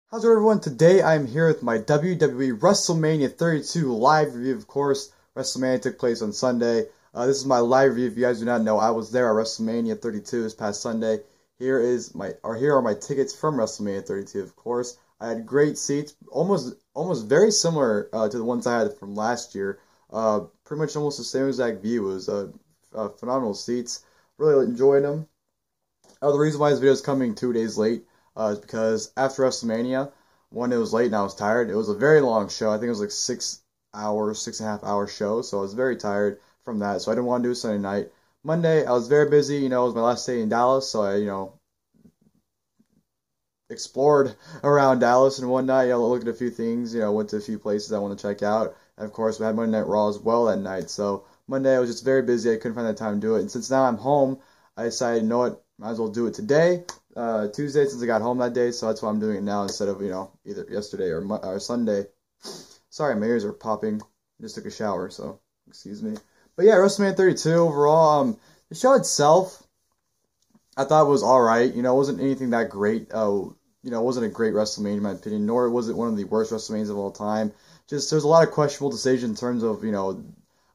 How's it, everyone? Today I'm here with my WWE WrestleMania 32 live review. Of course, WrestleMania took place on Sunday. This is my live review. If you guys do not know, I was there at WrestleMania 32 this past Sunday. Here are my tickets from WrestleMania 32. Of course, I had great seats, almost very similar to the ones I had from last year. Pretty much almost the same exact view. It was phenomenal seats. Really enjoyed them. The reason why this video is coming 2 days late is because after WrestleMania, one, it was late and I was tired. It was a very long show. I think it was like 6 hours, 6.5 hour show. So I was very tired from that. So I didn't want to do it Sunday night. Monday, I was very busy. It was my last day in Dallas. So I, explored around Dallas and whatnot. Looked at a few things. Went to a few places I want to check out. And of course, we had Monday Night Raw as well that night. So Monday, I was just very busy. I couldn't find the time to do it. And since now I'm home, I decided, you know what, might as well do it today. Tuesday, since I got home that day, so that's why I'm doing it now instead of, either yesterday or Sunday. Sorry, my ears are popping. I just took a shower, so excuse me. But yeah, WrestleMania 32 overall, the show itself, I thought was alright. It wasn't anything that great. It wasn't a great WrestleMania in my opinion, nor was it one of the worst WrestleManias of all time. Just, there's a lot of questionable decisions in terms of, a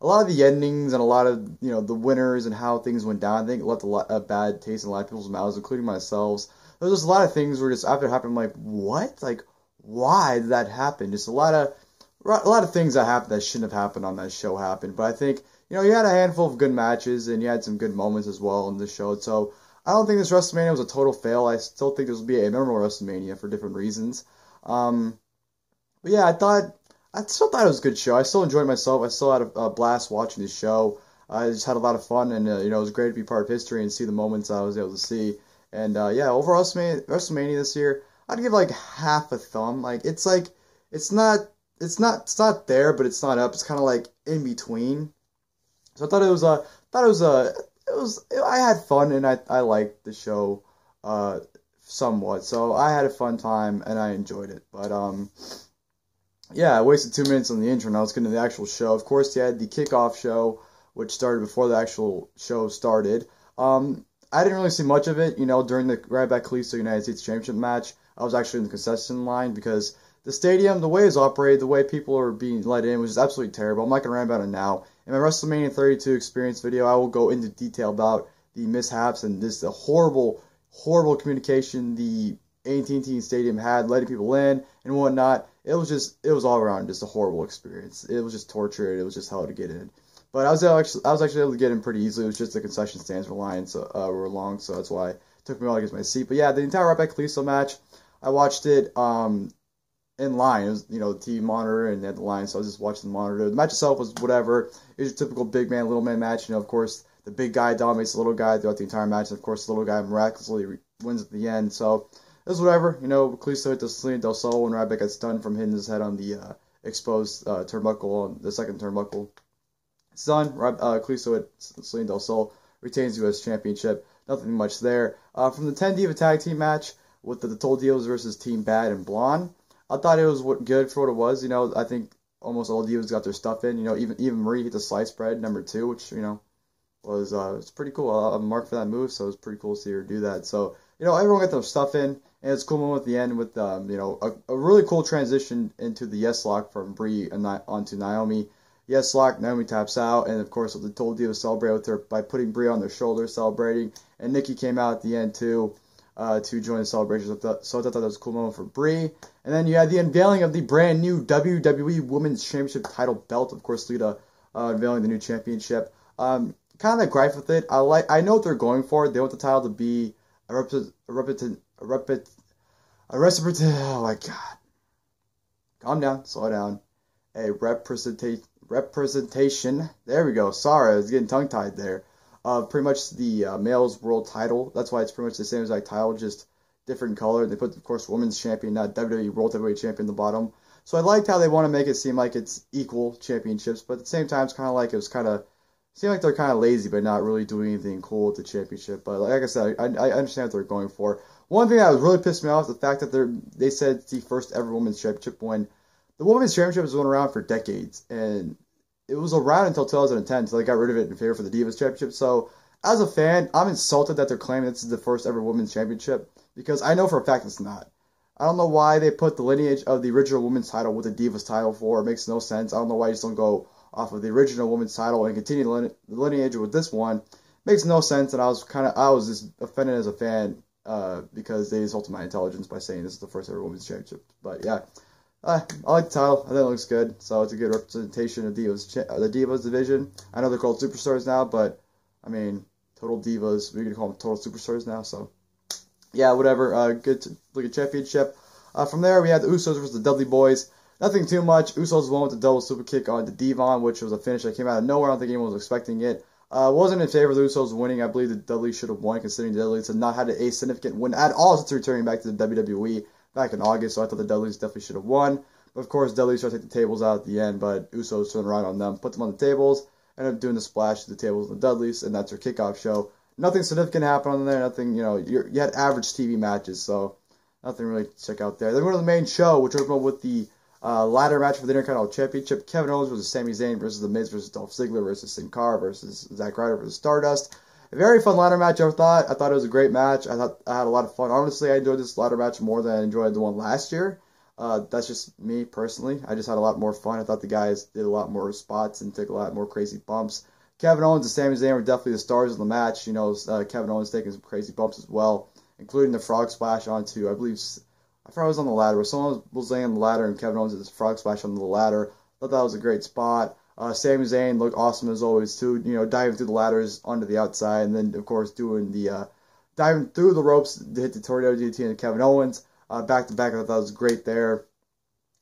lot of the endings and a lot of, the winners and how things went down. I think it left a bad taste in a lot of people's mouths, including myself. There's just a lot of things where just after it happened, I'm like, what? Like, why did that happen? Just a lot of things that happened that shouldn't have happened on that show happened. But I think, you had a handful of good matches and you had some good moments as well in the show. So I don't think this WrestleMania was a total fail. I still think this will be a memorable WrestleMania for different reasons. But yeah, I still thought it was a good show. I still enjoyed myself. I still had a blast watching the show. I just had a lot of fun, and it was great to be part of history and see the moments I was able to see. And yeah, overall WrestleMania this year, I'd give like half a thumb. It's not there, but it's not up. It's kind of like in between. So I I had fun, and I liked the show somewhat. So I had a fun time and I enjoyed it. But yeah, I wasted 2 minutes on the intro. Now let's get into the actual show. Of course, you had the kickoff show, which started before the actual show started. I didn't really see much of it, during the Ryback Kalisto United States Championship match. I was actually in the concession line because the stadium, the way it's operated, the way people are being let in was just absolutely terrible. I'm not going to rant about it now. In my WrestleMania 32 experience video, I will go into detail about the mishaps and the horrible communication the AT&T Stadium had, letting people in and whatnot. It was all around just a horrible experience. It was just torture. It was just hell to get in. But I was actually able to get in pretty easily. It was just the concession stands were long, so that's why it took me a while to get my seat. But yeah, the entire Ryback Kalisto match, I watched it in line. It was, the TV monitor and they had the line, so I was just watching the monitor. The match itself was whatever. It was your typical big man, little man match. Of course, the big guy dominates the little guy throughout the entire match, and of course, the little guy miraculously wins at the end. So it was whatever. Kalisto hit the Selena del Sol when Ryback got stunned from hitting his head on the exposed turnbuckle, on the second turnbuckle. It's done. Kalisto hit Selena del Sol, retains the U.S. Championship. Nothing much there. From the 10 Diva Tag Team match with the Total Divas versus Team Bad and Blonde, I thought it was good for what it was. I think almost all Divas got their stuff in. Even Brie hit the sliced bread number 2, which was it's pretty cool. I'm marked for that move, so it was pretty cool to see her do that. So everyone got their stuff in, and it's a cool moment at the end with a really cool transition into the yes lock from Brie and onto Naomi. Yes lock, Naomi taps out, and of course the Total Divas celebrate with her by putting Brie on their shoulder, celebrating, and Nikki came out at the end too to join the celebration. So I thought that was a cool moment for Brie. And then you had the unveiling of the brand new WWE Women's Championship title belt. Of course, Lita unveiling the new championship. Kind of a gripe with it. I know what they're going for. They want the title to be oh my god. Calm down, slow down. A representation. There we go. Sorry, I was getting tongue-tied there. Pretty much the male's world title. That's why it's pretty much the same exact title, just different color. They put, of course, women's champion, not WWE World Heavyweight Champion, at the bottom. So I liked how they want to make it seem like it's equal championships, but at the same time, it's kind of like seemed like they're kind of lazy, but not really doing anything cool with the championship. But like I said, I understand what they're going for. One thing that was really pissed me off is the fact that they said it's the first ever women's championship, when the women's championship has been around for decades, and it was around until 2010 until they got rid of it in favor for the Divas Championship. So as a fan, I'm insulted that they're claiming this is the first ever women's championship, because I know for a fact it's not. I don't know why they put the lineage of the original women's title with the Divas title for. It makes no sense. I don't know why you just don't go off of the original women's title and continue the lineage with this one. Makes no sense, and I was just offended as a fan because they insulted my intelligence by saying this is the first ever women's championship. But yeah, I like the title. I think it looks good, so it's a good representation of the Divas division. I know they're called Superstars now, but I mean, Total Divas. We're gonna call them Total Superstars now. So yeah, whatever. Good to look at championship. From there, we had the Usos versus the Dudley Boyz. Nothing too much. Usos won with the double super kick on the Devon, which was a finish that came out of nowhere. I don't think anyone was expecting it. Wasn't in favor of the Usos winning. I believe that Dudley should have won, considering Dudley had not had a significant win at all since returning back to the WWE back in August. So I thought the Dudleys definitely should have won. But of course, Dudley tried to take the tables out at the end, but Usos turned around on them, put them on the tables, ended up doing the splash to the tables of the Dudleys, and that's their kickoff show. Nothing significant happened on there. Nothing, you had average TV matches, so nothing really to check out there. Then we go to the main show, which opened up with the ladder match for the Intercontinental Championship. Kevin Owens versus Sami Zayn versus The Miz versus Dolph Ziggler versus Cara versus Zack Ryder versus Stardust. A very fun ladder match, I thought. I thought it was a great match. I thought I had a lot of fun. Honestly, I enjoyed this ladder match more than I enjoyed the one last year. That's just me, personally. I just had a lot more fun. I thought the guys did a lot more spots and took a lot more crazy bumps. Kevin Owens and Sami Zayn were definitely the stars of the match. Kevin Owens taking some crazy bumps as well, including the frog splash onto, I forgot it was on the ladder, but someone was laying on the ladder and Kevin Owens did this frog splash on the ladder. Thought that was a great spot. Sami Zayn looked awesome as always too, diving through the ladders onto the outside, and then of course doing the diving through the ropes to hit the tornado DDT into Kevin Owens. Back to back, I thought that was great there.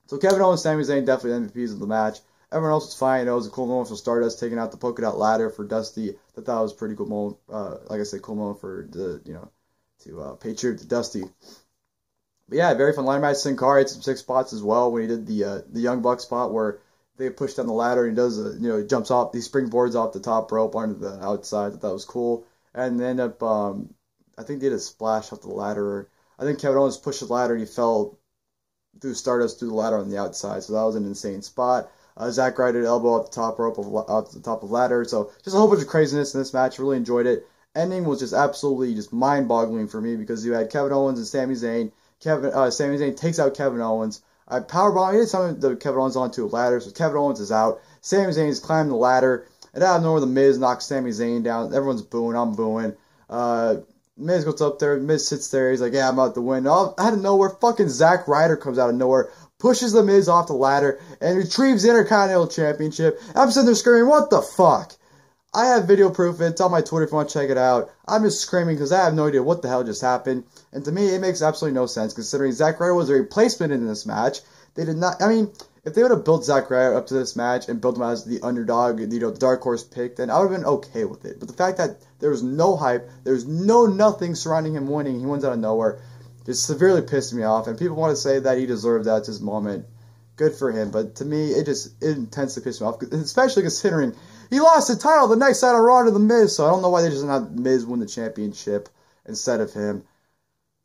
So Kevin Owens, Sami Zayn definitely MVPs of the match. Everyone else was fine. It was a cool moment for Stardust taking out the polka dot ladder for Dusty. I thought that was a pretty cool moment. Like I said, cool moment for to pay tribute to Dusty. But yeah, very fun ladder match. Sin Cara had some 6 spots as well when he did the Young Buck spot where they push down the ladder and he does he jumps off, he springboards off the top rope onto the outside. I thought that was cool. And then up I think they did a splash off the ladder. I think Kevin Owens pushed the ladder and he fell through Stardust through the ladder on the outside. So that was an insane spot. Zack Ryder elbow at the top rope off the top of the ladder. So just a whole bunch of craziness in this match. Really enjoyed it. Ending was just absolutely just mind-boggling for me because you had Kevin Owens and Sami Zayn. Sami Zayn takes out Kevin Owens. Powerbomb. He did something to Kevin Owens onto a ladder, so Kevin Owens is out. Sami Zayn is climbing the ladder, and out of nowhere, the Miz knocks Sami Zayn down. Everyone's booing. I'm booing. Miz goes up there. Miz sits there. He's like, "Yeah, I'm about to win." Out of nowhere, fucking Zack Ryder comes out of nowhere, pushes the Miz off the ladder, and retrieves the Intercontinental Championship. I'm sitting there screaming, "What the fuck?" I have video proof of it. It's on my Twitter if you want to check it out. I'm just screaming because I have no idea what the hell just happened. And to me, it makes absolutely no sense considering Zack Ryder was a replacement in this match. They did not... I mean, if they would have built Zack Ryder up to this match and built him as the underdog, the dark horse pick, then I would have been okay with it. But the fact that there was no hype, there was nothing surrounding him winning, he wins out of nowhere, just severely pissed me off. And people want to say that he deserved that. It's his moment. Good for him. But to me, it intensely pissed me off, especially considering... he lost the title the next night on Raw to The Miz, so I don't know why they just not Miz win the championship instead of him.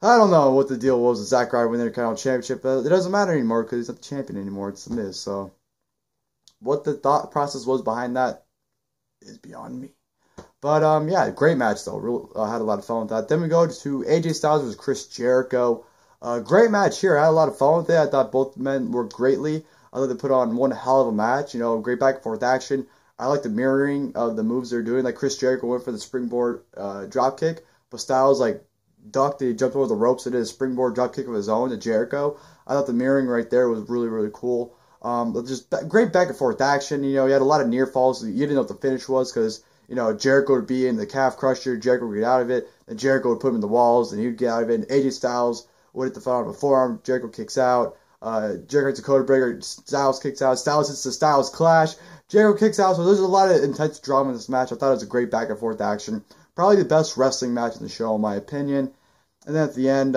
I don't know what the deal was with Zack Ryder winning the Intercontinental Championship, but it doesn't matter anymore because he's not the champion anymore. It's The Miz, so what the thought process was behind that is beyond me. But, yeah, great match, though. I had a lot of fun with that. Then we go to AJ Styles versus Chris Jericho. Great match here. I had a lot of fun with it. I thought both men worked greatly. I thought they put on one hell of a match. Great back and forth action. I like the mirroring of the moves they're doing. Like Chris Jericho went for the springboard drop kick, but Styles ducked and he jumped over the ropes and did a springboard drop kick of his own to Jericho. I thought the mirroring right there was really, really cool. Just great back and forth action. You had a lot of near falls. You didn't know what the finish was because Jericho would be in the calf crusher, Jericho would get out of it, then Jericho would put him in the walls, and he'd get out of it. And AJ Styles would hit the front of a forearm. Jericho kicks out. Jericho hits a Dakota breaker. Styles kicks out. Styles hits the Styles clash. Jericho kicks out, so there's a lot of intense drama in this match. I thought it was a great back-and-forth action. Probably the best wrestling match in the show, in my opinion. And then at the end,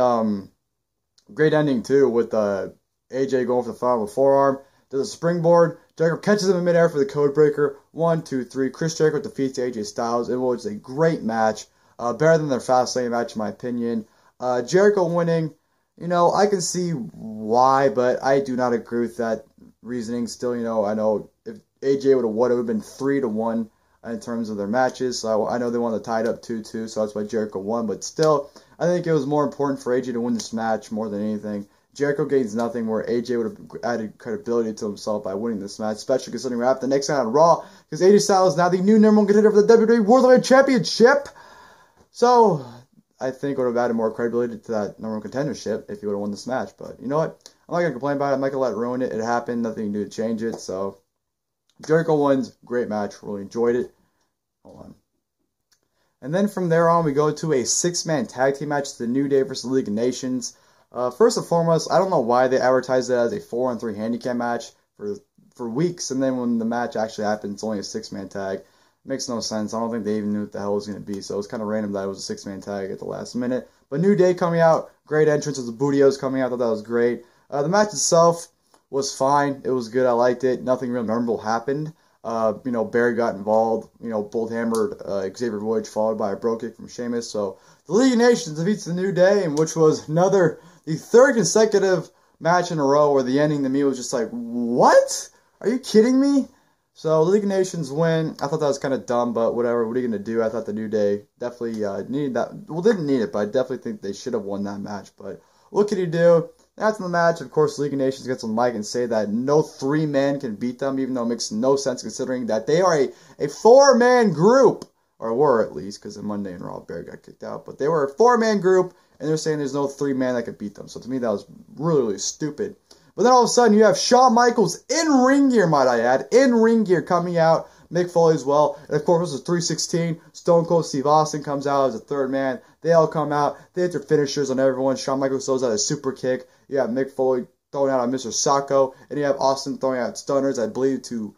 great ending, too, with AJ going for the front of a forearm. Does a springboard. Jericho catches him in midair for the code breaker. 1, 2, 3. Chris Jericho defeats AJ Styles. It was a great match. Better than their Fastlane match, in my opinion. Jericho winning, I can see why, but I do not agree with that reasoning. Still, I know if AJ would have won, it would have been 3-1 in terms of their matches. So I know they wanted to tie it up 2-2, so that's why Jericho won. But still, I think it was more important for AJ to win this match more than anything. Jericho gains nothing, where AJ would have added credibility to himself by winning this match, especially considering we're at the next night on Raw, because AJ Styles is now the new number one contender for the WWE World Championship. So, I think it would have added more credibility to that number one contendership if he would have won this match. But, you know what? I'm not going to complain about it. I'm not going to let it ruin it. It happened. Nothing you can do to change it. So, Jericho wins. Great match. Really enjoyed it. Hold on. And then from there on, we go to a 6-man tag team match, the New Day versus League of Nations. First and foremost, I don't know why they advertised it as a 4-on-3 handicap match for weeks, and then when the match actually happened, it's only a 6-man tag. Makes no sense. I don't think they even knew what the hell it was going to be, so it was kind of random that it was a 6-man tag at the last minute. But New Day coming out, great entrance with the Bootios coming out, I thought that was great. The match itself was fine. It was good. I liked it. Nothing real memorable happened. Barry got involved, bolt hammered Xavier Woods, followed by a bro kick from Sheamus. So the League of Nations defeats the New Day, and which was the third consecutive match in a row where the ending to me was just like, what? Are you kidding me? So the League of Nations win. I thought that was kind of dumb, but whatever. What are you going to do? I thought the New Day definitely needed that. Well, didn't need it, but I definitely think they should have won that match. But what can you do? After the match, of course, League of Nations gets on the mic and say that no 3-man can beat them, even though it makes no sense considering that they are a 4-man group, or were at least, because on Monday in Raw, Bear got kicked out. But they were a 4-man group, and they're saying there's no 3-man that could beat them. So to me, that was really, really stupid. But then all of a sudden, you have Shawn Michaels in ring gear, might I add, in ring gear coming out. Mick Foley as well. And of course, this is 316. Stone Cold Steve Austin comes out as a third man. They all come out. They hit their finishers on everyone. Shawn Michaels throws out a super kick. You have Mick Foley throwing out on Mr. Sacco. And you have Austin throwing out stunners, I believe, to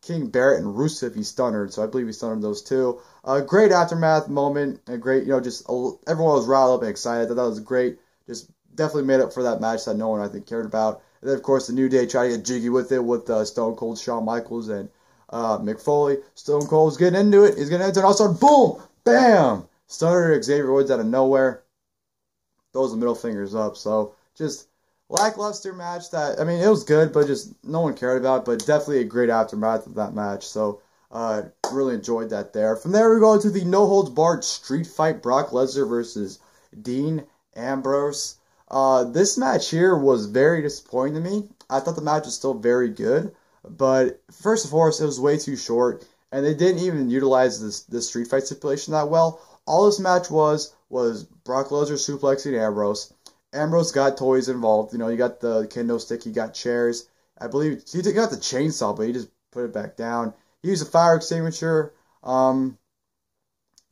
King Barrett and Rusev. He stunnered. So I believe he stunnered those two. Great aftermath moment. A great, everyone was riled up and excited. I thought that was great. Just definitely made up for that match that no one, I think, cared about. And then, of course, the New Day tried to get jiggy with it with Stone Cold, Shawn Michaels, and Mick Foley. Stone Cold's getting into it. He's getting into it. Also, boom! Bam! Stunner Xavier Woods out of nowhere. Throws the middle fingers up. So, just lackluster match that, it was good, but just no one cared about. But definitely a great aftermath of that match. So, really enjoyed that there. From there, we go to the no-holds-barred street fight. Brock Lesnar versus Dean Ambrose. This match here was very disappointing to me. I thought the match was still very good. But first and foremost, it was way too short, and they didn't even utilize this street fight stipulation that well. All this match was Brock Lesnar suplexing Ambrose. Ambrose got toys involved. You got the kendo stick, he got chairs. I believe he got the chainsaw, but he just put it back down. He used a fire extinguisher, and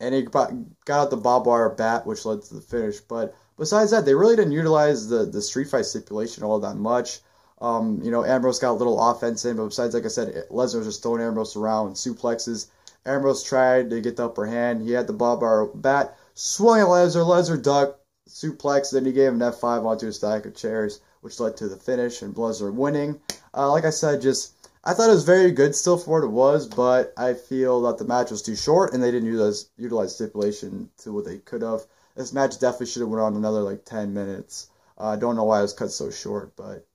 he got out the barbed wire bat, which led to the finish. But besides that, they really didn't utilize the street fight stipulation all that much. Ambrose got a little offense in, but besides, like I said, Lesnar was just throwing Ambrose around with suplexes. Ambrose tried to get the upper hand. He had the barbed wire bat, swung at Lesnar. Lesnar ducked, suplex, then he gave him an F5 onto a stack of chairs, which led to the finish and Lesnar winning. Like I said, I thought it was very good still for what it was, but I feel that the match was too short and they didn't utilize stipulation to what they could have. This match definitely should have went on another 10 minutes. I don't know why it was cut so short, but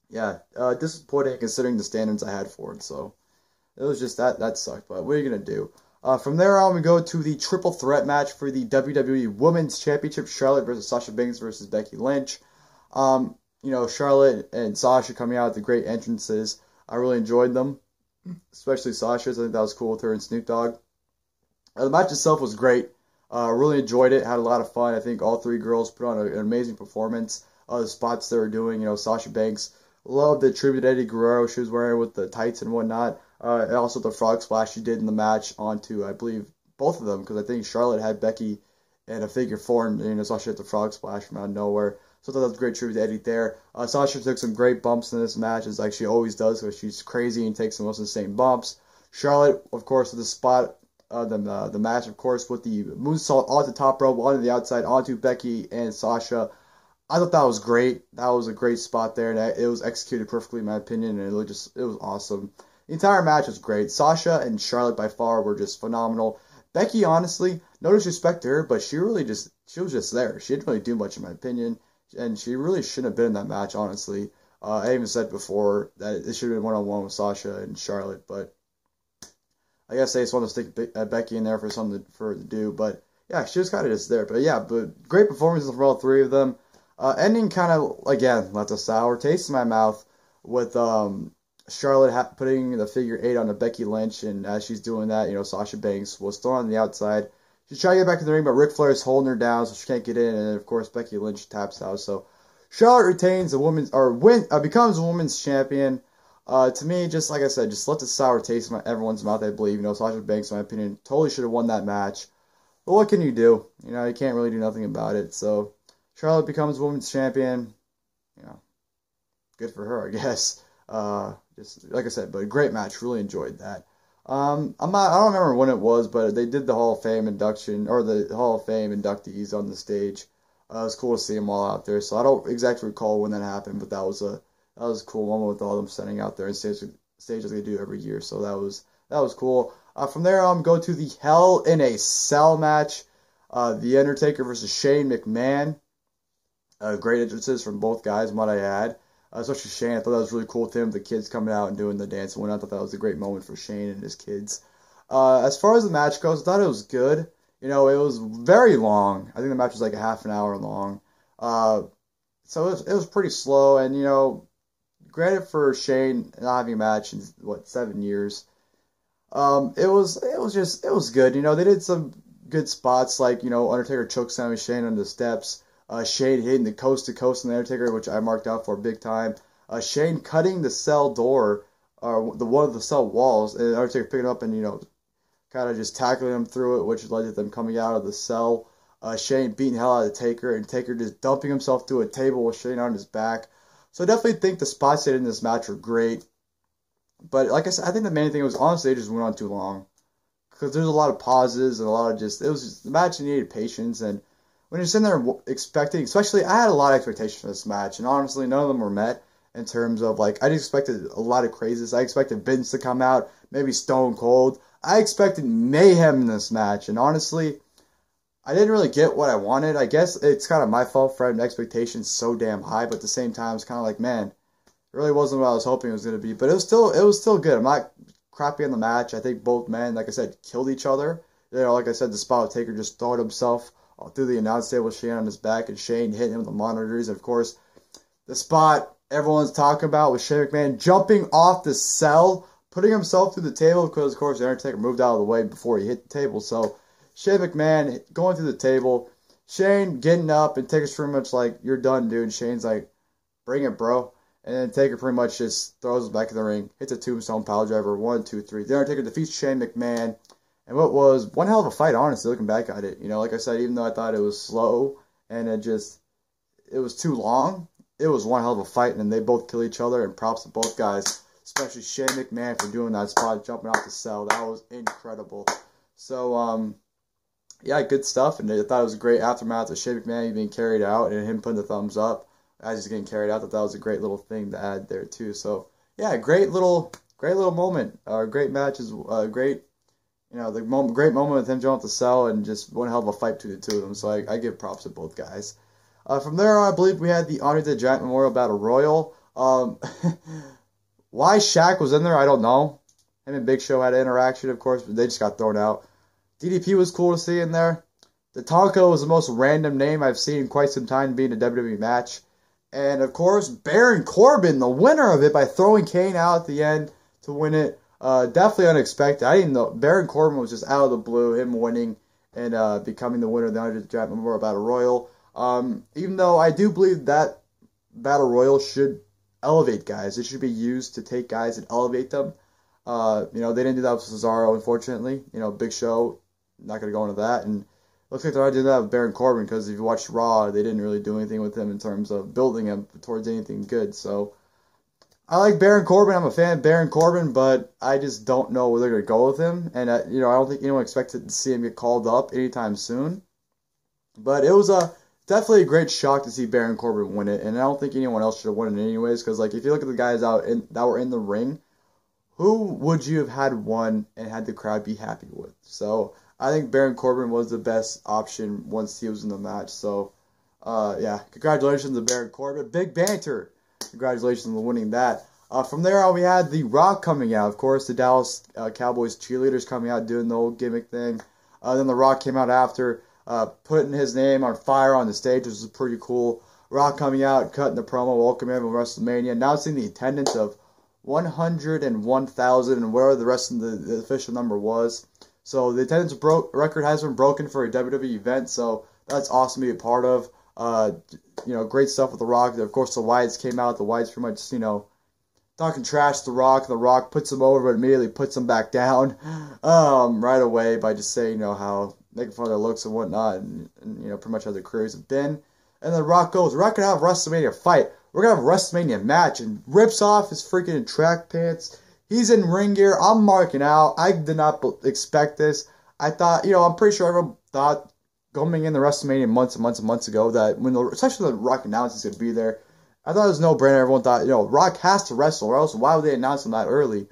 yeah, disappointing considering the standards I had for it. So it was just that sucked. But what are you gonna do? From there on, we go to the triple threat match for the WWE Women's Championship: Charlotte versus Sasha Banks versus Becky Lynch. Charlotte and Sasha coming out with the great entrances. I really enjoyed them, especially Sasha's. I think that was cool with her and Snoop Dogg. The match itself was great. Really enjoyed it. Had a lot of fun. I think all three girls put on an amazing performance. The spots they were doing, Sasha Banks. Loved the tribute to Eddie Guerrero she was wearing with the tights and whatnot. And also the frog splash she did in the match onto, I believe, both of them. Because I think Charlotte had Becky in a figure four, and Sasha hit the frog splash from out of nowhere. So I thought that was a great tribute to Eddie there. Sasha took some great bumps in this match, as like she always does, because she's crazy and takes the most insane bumps. Charlotte, of course, with the spot, the match, of course, with the moonsault off the top rope, onto the outside, onto Becky and Sasha. I thought that was great. That was a great spot there, and it was executed perfectly, in my opinion, and it was awesome. The entire match was great. Sasha and Charlotte, by far, were just phenomenal. Becky, honestly, no disrespect to her, but she was just there. She didn't really do much, in my opinion, and she really shouldn't have been in that match, honestly. I even said before that it should have been one-on-one with Sasha and Charlotte, but I guess they just want to stick Becky in there for something for her to do, but yeah, she was kind of just there. But yeah, great performances from all three of them. Ending kind of, again, left a sour taste in my mouth with Charlotte putting the figure 8 on the Becky Lynch, and as she's doing that, Sasha Banks was still on the outside. She's trying to get back in the ring, but Ric Flair is holding her down, so she can't get in, and of course Becky Lynch taps out. So Charlotte retains becomes a women's champion. To me, just like I said, just left a sour taste in everyone's mouth, I believe. Sasha Banks, in my opinion, totally should have won that match. But what can you do? You can't really do nothing about it. So Charlotte becomes women's champion. Good for her, I guess. Just like I said, but a great match. Really enjoyed that. I don't remember when it was, but they did the Hall of Fame induction, or the Hall of Fame inductees on the stage. It was cool to see them all out there. So I don't exactly recall when that happened, but that was a cool moment with all them standing out there and stage as they do every year. So that was cool. From there, go to the Hell in a Cell match. The Undertaker versus Shane McMahon. Great entrances from both guys, might I add. Especially Shane, I thought that was really cool with him. The kids coming out and doing the dance and whatnot. I thought that was a great moment for Shane and his kids. As far as the match goes, I thought it was good. It was very long. I think the match was like a half an hour long. So it was pretty slow. And, granted for Shane not having a match in, 7 years, it was good. They did some good spots like, Undertaker choked Sami Shane on the steps. Shane hitting the coast to coast on the Undertaker, which I marked out for big time. Shane cutting the cell door, one of the cell walls, and Undertaker picking it up and, kind of just tackling him through it, which led to them coming out of the cell. Shane beating the hell out of Taker, and Taker just dumping himself through a table with Shane on his back. So I definitely think the spots they did in this match were great. But like I said, I think the main thing was, honestly, they just went on too long. Because there's a lot of pauses and a lot of the match needed patience. And when you're sitting there expecting, especially, I had a lot of expectations for this match. And honestly, none of them were met in terms of, I just expected a lot of craziness. I expected Vince to come out, maybe Stone Cold. I expected mayhem in this match. And honestly, I didn't really get what I wanted. I guess it's kind of my fault for having expectations so damn high, but at the same time, it's kind of like, man, it really wasn't what I was hoping it was going to be. But it was still good. I'm not crappy on the match. I think both men, like I said, killed each other. Like I said, the spot with Taker just throwing himself through the announce table with Shane on his back, and Shane hitting him with the monitors. And of course, the spot everyone's talking about with Shane McMahon jumping off the cell, putting himself through the table, because of course the Undertaker moved out of the way before he hit the table. So Shane McMahon going through the table, Shane getting up, and Taker's pretty much like, you're done, dude. And Shane's like, bring it, bro. And then Taker pretty much just throws him back in the ring, hits a tombstone pile driver, 1, 2, 3. The Undertaker defeats Shane McMahon. And what was one hell of a fight, honestly, looking back at it. Like I said, even though I thought it was slow and it was too long, it was one hell of a fight, and they both kill each other, and props to both guys, especially Shane McMahon for doing that spot, jumping off the cell. That was incredible. So, yeah, good stuff, and I thought it was a great aftermath of Shane McMahon being carried out and him putting the thumbs up as he's getting carried out. That was a great little thing to add there, too. So, yeah, great little moment. Great matches, great. Great moment with him jumping off the cell, and just one hell of a fight between the two of them. So I give props to both guys. From there on, I believe we had the Honor the Giant Memorial Battle Royal. Why Shaq was in there, I don't know. Him and Big Show had an interaction, of course, but they just got thrown out. DDP was cool to see in there. The Tonka was the most random name I've seen in quite some time being a WWE match. And, of course, Baron Corbin, the winner of it, by throwing Kane out at the end to win it. Definitely unexpected. I didn't know. Baron Corbin was just out of the blue, him winning and becoming the winner of the Honor the Giant Memorial Battle Royal. Even though I do believe that Battle Royal should elevate guys. It should be used to take guys and elevate them. They didn't do that with Cesaro, unfortunately. Big Show, not going to go into that. And looks like they're not doing that with Baron Corbin, because if you watch Raw, they didn't really do anything with him in terms of building him towards anything good. So I like Baron Corbin. I'm a fan of Baron Corbin, but I just don't know where they're going to go with him. And, I don't think anyone expected to see him get called up anytime soon. But it was definitely a great shock to see Baron Corbin win it. And I don't think anyone else should have won it anyways, because if you look at the guys that were in the ring, who would you have had won and had the crowd be happy with? So I think Baron Corbin was the best option once he was in the match. So, yeah, congratulations to Baron Corbin. Big banter. Congratulations on winning that. From there on, we had The Rock coming out. Of course, the Dallas Cowboys cheerleaders coming out doing the whole gimmick thing. Then The Rock came out after, putting his name on fire on the stage, which was pretty cool. Rock coming out, cutting the promo, welcoming everyone to WrestleMania, announcing the attendance of 101,000 and whatever the rest of the official number was. So the attendance record has been broken for a WWE event, so that's awesome to be a part of. Great stuff with The Rock. Of course, the Wyatts came out. The Wyatts pretty much, talking trash to The Rock. The Rock puts him over, but immediately puts him back down right away by just saying, how making fun of their looks and whatnot, and pretty much how their careers have been. And then The Rock goes, we're not going to have a WrestleMania fight. We're going to have a WrestleMania match, and rips off his freaking track pants. He's in ring gear. I'm marking out. I did not expect this. I thought, I'm pretty sure everyone thought going in the WrestleMania months and months and months ago that especially when The Rock announced he's going to be there, I thought it was no-brainer. Everyone thought, Rock has to wrestle, or else why would they announce him that early?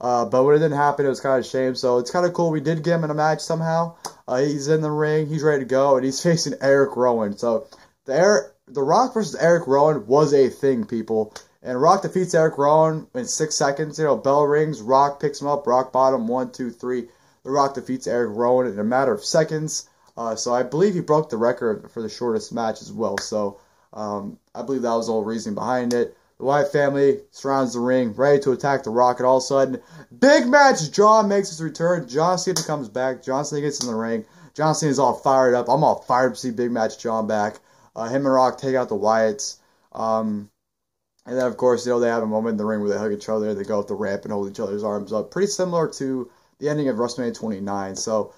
But when it didn't happen, it was kind of a shame. So it's kind of cool we did get him in a match somehow. He's in the ring. He's ready to go, and he's facing Erick Rowan. So the Rock versus Erick Rowan was a thing, people. And Rock defeats Erick Rowan in 6 seconds. Bell rings. Rock picks him up. Rock bottom. 1, 2, 3. The Rock defeats Erick Rowan in a matter of seconds. So I believe he broke the record for the shortest match as well. So I believe that was the whole reason behind it. The Wyatt family surrounds the ring, ready to attack The Rock, and all of a sudden, big match. John makes his return. John Cena comes back. John Cena gets in the ring. John Cena's all fired up. I'm all fired up to see big match John back. Him and Rock take out the Wyatts. And then, of course, they have a moment in the ring where they hug each other. They go up the ramp and hold each other's arms up. Pretty similar to the ending of WrestleMania 29. So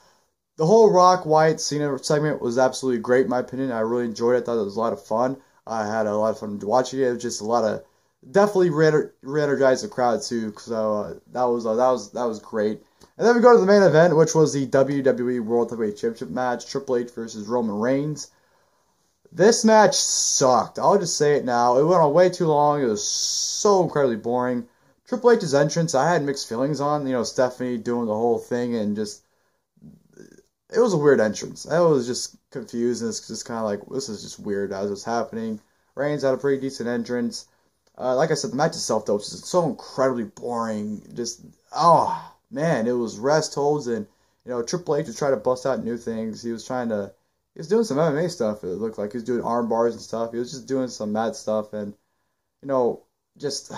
the whole Rock Wyatt Cena segment was absolutely great, in my opinion. I really enjoyed it. I thought it was a lot of fun. I had a lot of fun watching it. It was just a lot of definitely re-energized the crowd too. So that was great. And then we go to the main event, which was the WWE World Heavyweight Championship match: Triple H versus Roman Reigns. This match sucked. I'll just say it now. It went on way too long. It was so incredibly boring. Triple H's entrance, I had mixed feelings on. Stephanie doing the whole thing, and just it was a weird entrance. I was just confused, and it's just kind of like, this is just weird as it's happening. Reigns had a pretty decent entrance. Like I said, the match itself, though, was just so incredibly boring. Just, oh, man, it was rest holds, and, Triple H was trying to bust out new things. He was doing some MMA stuff, it looked like. He was doing arm bars and stuff. He was just doing some mad stuff, and, just,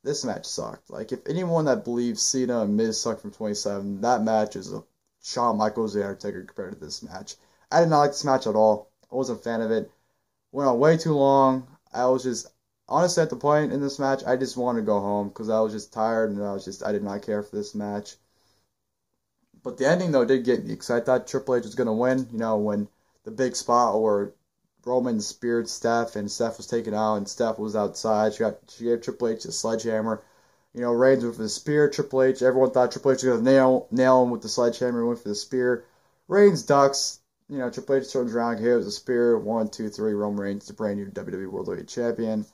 this match sucked. Like, if anyone that believes Cena and Miz sucked from 27, that match is a Shawn Michaels and Undertaker compared to this match. I did not like this match at all. I wasn't a fan of it. Went on way too long. I was just, honestly, at the point in this match, I just wanted to go home because I was just tired, and I did not care for this match. But the ending, though, did get me, because I thought Triple H was going to win, when the big spot where Roman speared Steph, and Steph was taken out, and Steph was outside. She gave Triple H a sledgehammer. Reigns went for the spear. Triple H, everyone thought Triple H was going to nail him with the sledgehammer. He went for the spear. Reigns ducks. Triple H turns around. Here was a spear. 1, 2, 3. Roman Reigns, the brand new WWE World Heavyweight Champion.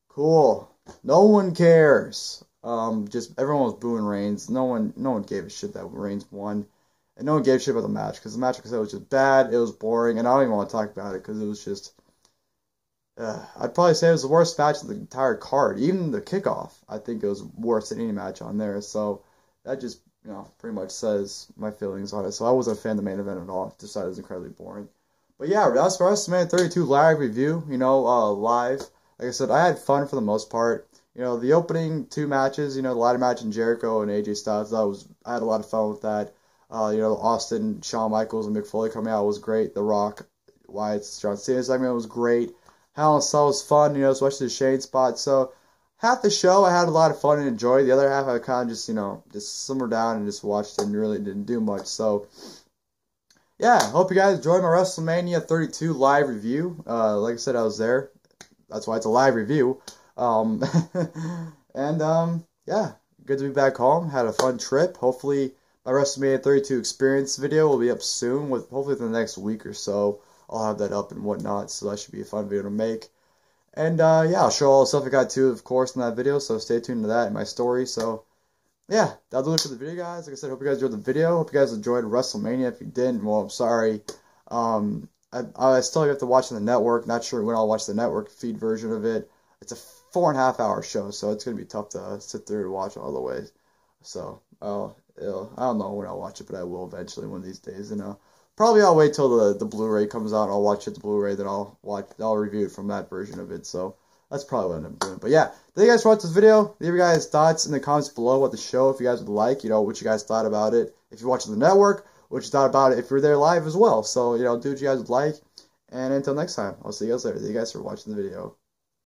Cool. No one cares. Just everyone was booing Reigns. No one gave a shit that Reigns won, and no one gave a shit about the match, because the match, like I said, was just bad. It was boring, and I don't even want to talk about it because it was just. I'd probably say it was the worst match of the entire card. Even the kickoff, I think it was worse than any match on there. So that just, pretty much says my feelings on it. So I wasn't a fan of the main event at all. Just thought it was incredibly boring. But yeah, that's for WrestleMania 32 live review. Live. Like I said, I had fun for the most part. The opening 2 matches, the ladder match in Jericho and AJ Styles, I had a lot of fun with that. Austin, Shawn Michaels, and Mick Foley coming out was great. The Rock, Wyatt's, John Cena segment was great. Hell in a Cell was fun, especially the Shane spot. So half the show I had a lot of fun and enjoyed. The other half I kind of just simmered down and just watched it and really didn't do much. So yeah, hope you guys enjoyed my WrestleMania 32 live review. Like I said, I was there. That's why it's a live review. Yeah, good to be back home. Had a fun trip. Hopefully my WrestleMania 32 experience video will be up soon, hopefully within the next week or so. I'll have that up and whatnot, so that should be a fun video to make. And yeah, I'll show all the stuff I got too, of course, in that video, so stay tuned to that in my story. So yeah, that'll do it for the video, guys. Like I said, hope you guys enjoyed the video. Hope you guys enjoyed WrestleMania. If you didn't, well, I'm sorry. I still have to watch on the network. Not sure when I'll watch the network feed version of it. It's a 4.5 hour show, so it's going to be tough to sit there and watch all the way. So I don't know when I'll watch it, but I will eventually one of these days. Probably I'll wait till the Blu-ray comes out. I'll watch it the Blu-ray, then I'll review it from that version of it. So that's probably what I'm doing. But yeah, thank you guys for watching this video. Leave your guys' thoughts in the comments below what the show, if you guys would like, what you guys thought about it. If you're watching the network, what you thought about it if you're there live as well. So, do what you guys would like. And until next time, I'll see you guys later. Thank you guys for watching the video.